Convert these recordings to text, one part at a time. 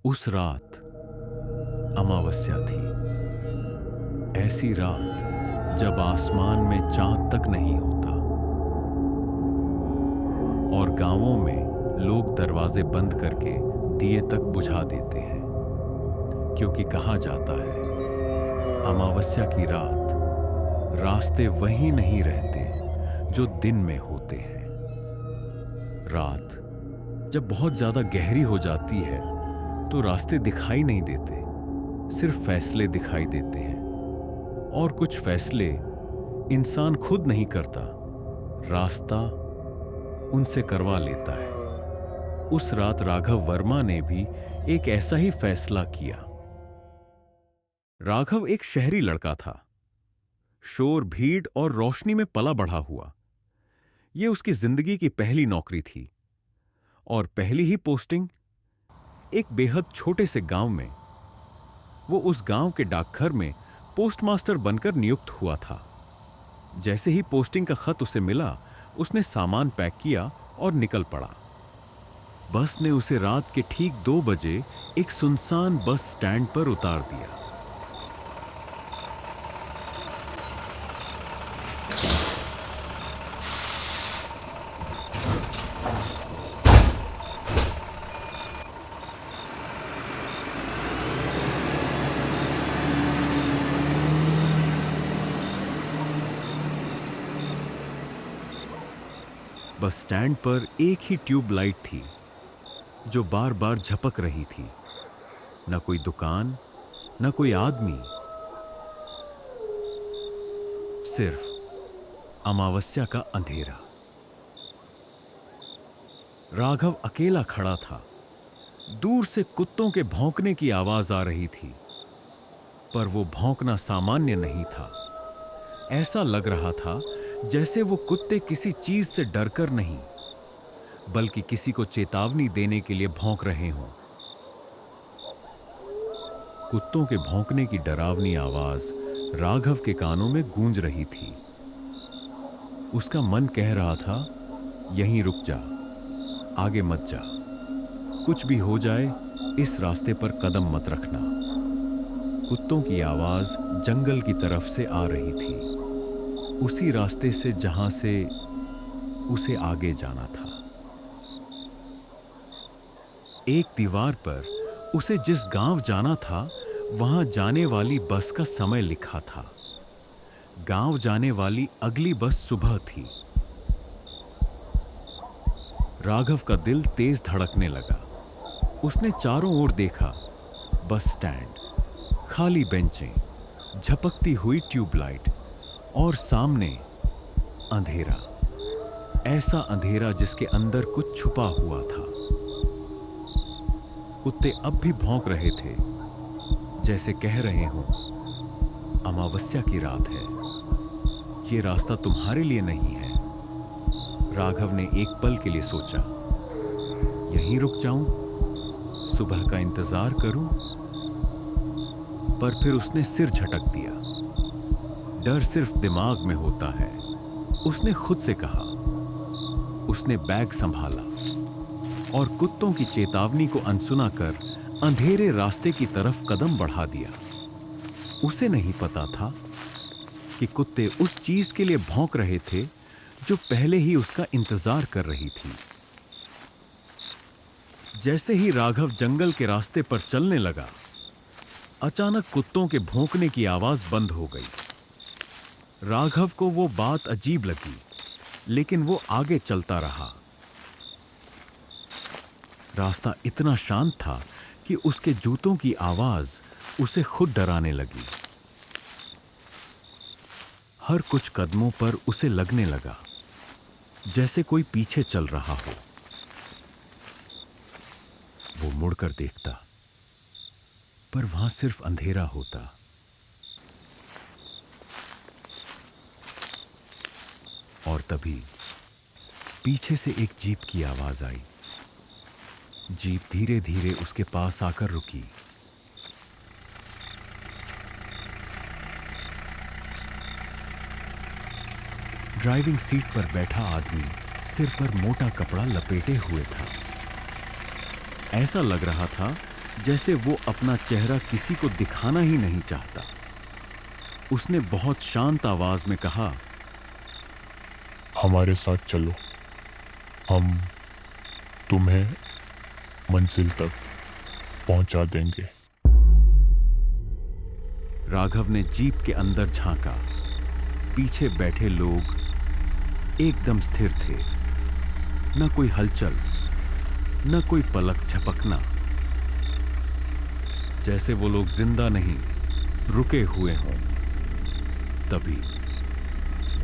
उस रात अमावस्या थी। ऐसी रात जब आसमान में चांद तक नहीं होता और गांवों में लोग दरवाजे बंद करके दिए तक बुझा देते हैं, क्योंकि कहा जाता है अमावस्या की रात रास्ते वही नहीं रहते जो दिन में होते हैं। रात जब बहुत ज्यादा गहरी हो जाती है तो रास्ते दिखाई नहीं देते, सिर्फ फैसले दिखाई देते हैं। और कुछ फैसले इंसान खुद नहीं करता, रास्ता उनसे करवा लेता है। उस रात राघव वर्मा ने भी एक ऐसा ही फैसला किया। राघव एक शहरी लड़का था, शोर, भीड़ और रोशनी में पला बढ़ा हुआ। यह उसकी जिंदगी की पहली नौकरी थी और पहली ही पोस्टिंग एक बेहद छोटे से गांव में। वो उस गांव के डाकघर में पोस्टमास्टर बनकर नियुक्त हुआ था। जैसे ही पोस्टिंग का खत उसे मिला, उसने सामान पैक किया और निकल पड़ा। बस ने उसे रात के ठीक 2 बजे एक सुनसान बस स्टैंड पर उतार दिया। बस स्टैंड पर एक ही ट्यूब लाइट थी जो बार बार झपक रही थी। न कोई दुकान, न कोई आदमी, सिर्फ अमावस्या का अंधेरा। राघव अकेला खड़ा था। दूर से कुत्तों के भौंकने की आवाज आ रही थी, पर वो भौंकना सामान्य नहीं था। ऐसा लग रहा था जैसे वो कुत्ते किसी चीज से डरकर नहीं, बल्कि किसी को चेतावनी देने के लिए भौंक रहे हों। कुत्तों के भौंकने की डरावनी आवाज राघव के कानों में गूंज रही थी। उसका मन कह रहा था, यहीं रुक जा, आगे मत जा। कुछ भी हो जाए, इस रास्ते पर कदम मत रखना। कुत्तों की आवाज जंगल की तरफ से आ रही थी, उसी रास्ते से जहां से उसे आगे जाना था। एक दीवार पर उसे जिस गांव जाना था, वहां जाने वाली बस का समय लिखा था। गांव जाने वाली अगली बस सुबह थी। राघव का दिल तेज धड़कने लगा। उसने चारों ओर देखा, बस स्टैंड, खाली बेंचें, झपकती हुई ट्यूबलाइट और सामने अंधेरा। ऐसा अंधेरा जिसके अंदर कुछ छुपा हुआ था। कुत्ते अब भी भौंक रहे थे, जैसे कह रहे हों, अमावस्या की रात है, ये रास्ता तुम्हारे लिए नहीं है। राघव ने एक पल के लिए सोचा, यहीं रुक जाऊं, सुबह का इंतजार करूं, पर फिर उसने सिर झटक दिया। डर सिर्फ दिमाग में होता है, उसने खुद से कहा। उसने बैग संभाला और कुत्तों की चेतावनी को अनसुना कर अंधेरे रास्ते की तरफ कदम बढ़ा दिया। उसे नहीं पता था कि कुत्ते उस चीज के लिए भौंक रहे थे जो पहले ही उसका इंतजार कर रही थी। जैसे ही राघव जंगल के रास्ते पर चलने लगा, अचानक कुत्तों के भौंकने की आवाज बंद हो गई। राघव को वो बात अजीब लगी, लेकिन वो आगे चलता रहा। रास्ता इतना शांत था कि उसके जूतों की आवाज उसे खुद डराने लगी। हर कुछ कदमों पर उसे लगने लगा जैसे कोई पीछे चल रहा हो। वो मुड़कर देखता, पर वहां सिर्फ अंधेरा होता। और तभी पीछे से एक जीप की आवाज आई। जीप धीरे धीरे उसके पास आकर रुकी। ड्राइविंग सीट पर बैठा आदमी सिर पर मोटा कपड़ा लपेटे हुए था। ऐसा लग रहा था जैसे वो अपना चेहरा किसी को दिखाना ही नहीं चाहता। उसने बहुत शांत आवाज में कहा, हमारे साथ चलो, हम तुम्हें मंजिल तक पहुंचा देंगे। राघव ने जीप के अंदर झांका। पीछे बैठे लोग एकदम स्थिर थे, न कोई हलचल, न कोई पलक झपकना, जैसे वो लोग जिंदा नहीं, रुके हुए हों। तभी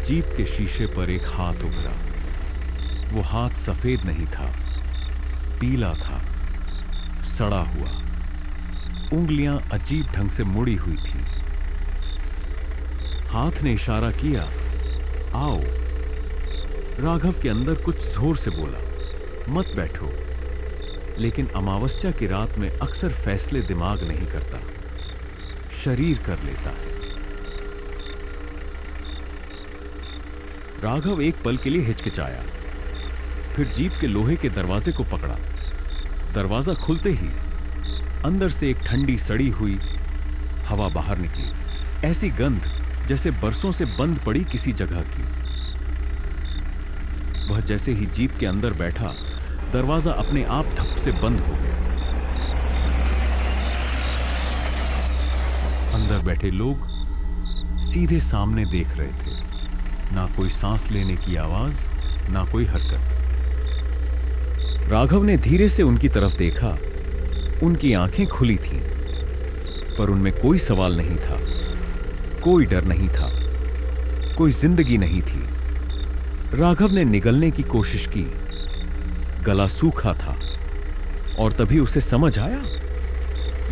जीप के शीशे पर एक हाथ उभरा। वो हाथ सफेद नहीं था, पीला था, सड़ा हुआ। उंगलियां अजीब ढंग से मुड़ी हुई थीं। हाथ ने इशारा किया, आओ। राघव के अंदर कुछ जोर से बोला, मत बैठो। लेकिन अमावस्या की रात में अक्सर फैसले दिमाग नहीं करता, शरीर कर लेता है। राघव एक पल के लिए हिचकिचाया, फिर जीप के लोहे के दरवाजे को पकड़ा। दरवाजा खुलते ही अंदर से एक ठंडी सड़ी हुई हवा बाहर निकली। ऐसी गंध जैसे बरसों से बंद पड़ी किसी जगह की। वह जैसे ही जीप के अंदर बैठा, दरवाजा अपने आप ठप से बंद हो गया। अंदर बैठे लोग सीधे सामने देख रहे थे। ना कोई सांस लेने की आवाज, ना कोई हरकत। राघव ने धीरे से उनकी तरफ देखा। उनकी आंखें खुली थीं, पर उनमें कोई सवाल नहीं था, कोई डर नहीं था, कोई जिंदगी नहीं थी। राघव ने निगलने की कोशिश की। गला सूखा था और तभी उसे समझ आया,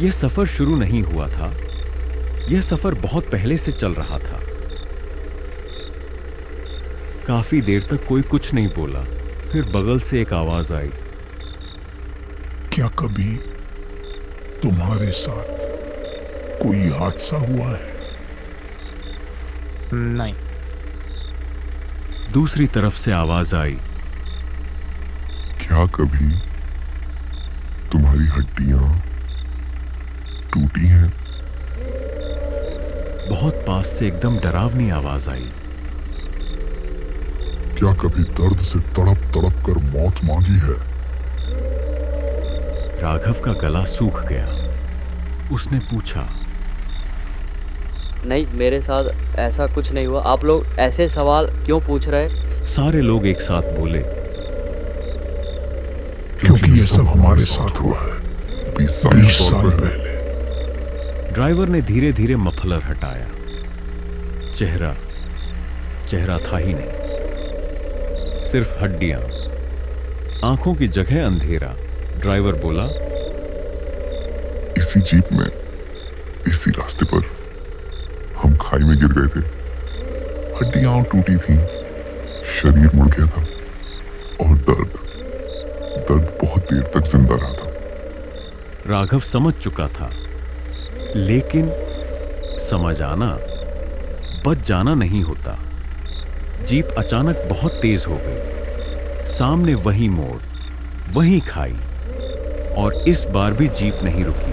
यह सफर शुरू नहीं हुआ था, यह सफर बहुत पहले से चल रहा था। काफी देर तक कोई कुछ नहीं बोला। फिर बगल से एक आवाज आई, क्या कभी तुम्हारे साथ कोई हादसा हुआ है? नहीं। दूसरी तरफ से आवाज आई, क्या कभी तुम्हारी हड्डियां टूटी हैं? बहुत पास से एकदम डरावनी आवाज आई, क्या कभी दर्द से तड़प तड़प कर मौत मांगी है? राघव का गला सूख गया। उसने पूछा, नहीं, मेरे साथ ऐसा कुछ नहीं हुआ। आप लोग ऐसे सवाल क्यों पूछ रहे? सारे लोग एक साथ बोले, क्योंकि ये सब हमारे साथ हुआ है 20 साल पहले। ड्राइवर ने धीरे धीरे मफलर हटाया। चेहरा था ही नहीं, सिर्फ हड्डियां, आंखों की जगह अंधेरा। ड्राइवर बोला, इसी जीप में, इसी रास्ते पर हम खाई में गिर गए थे। हड्डियां टूटी थीं, शरीर मुड़ गया था और दर्द बहुत देर तक जिंदा रहा था। राघव समझ चुका था, लेकिन समझ आना बच जाना नहीं होता। जीप अचानक बहुत तेज हो गई। सामने वही मोड़, वही खाई, और इस बार भी जीप नहीं रुकी।